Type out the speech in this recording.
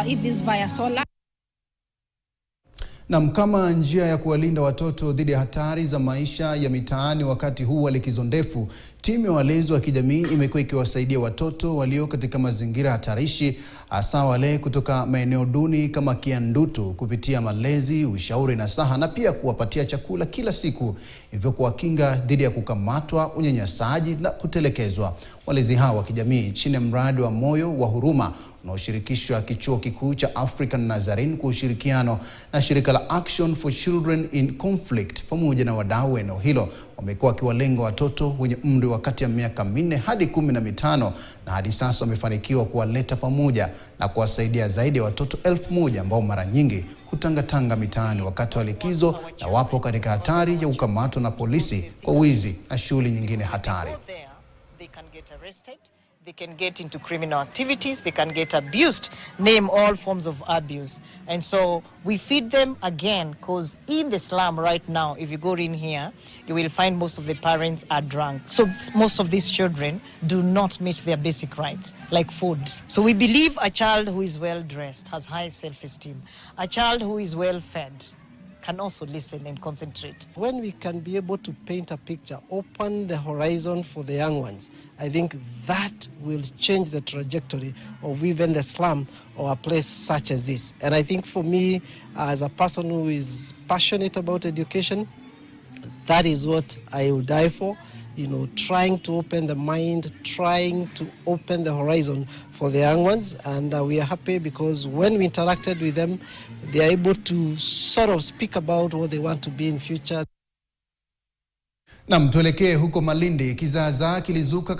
our EVs via solar. Na kama njia ya kuwalinda watoto dhidi ya hatari za maisha ya mitaani wakati huu wa likizo ndefu, timu ya walezi wa kijamii imekuwa ikiwasaidia watoto walio katika mazingira hatarishi, hasa wale kutoka maeneo duni kama Kiandutu, kupitia malezi, ushauri na saha, na pia kuwapatia chakula kila siku, hivyo kuwakinga dhidi ya kukamatwa, unyanyasaji na kutelekezwa. Walezi hawa wa kijamii chini ya mradi wa moyo wa huruma unaoshirikishwa kichuo kikuu cha African Nazarene kwa ushirikiano na shirika la Action for Children in Conflict pamoja na wadau eneo hilo, wamekuwa wakiwalenga watoto wenye umri wa kati ya miaka 4 hadi 15, na hadi sasa wamefanikiwa kuwaleta pamoja na kuwasaidia zaidi ya watoto 1000 ambao mara nyingi hutangatanga mitaani wakati wa likizo na wapo katika hatari ya kukamatwa na polisi kwa wizi na shughuli nyingine hatari. They can get into criminal activities, they can get abused, name all forms of abuse. And so we feed them again, because in the slum right now, if you go in here, you will find most of the parents are drunk. So most of these children do not meet their basic rights, like food. So we believe a child who is well dressed has high self-esteem. A child who is well fed can also listen and concentrate. When we can be able to paint a picture, open the horizon for the young ones, I think that will change the trajectory of even the slum or a place such as this. And I think for me, as a person who is passionate about education, that is what I will die for. You know, trying to open the mind, trying to open the horizon for the young ones. And we are happy because when we interacted with them, they are able to sort of speak about what they want to be in future. Na tuelekee huko Malindi, kizaazaa kilizuka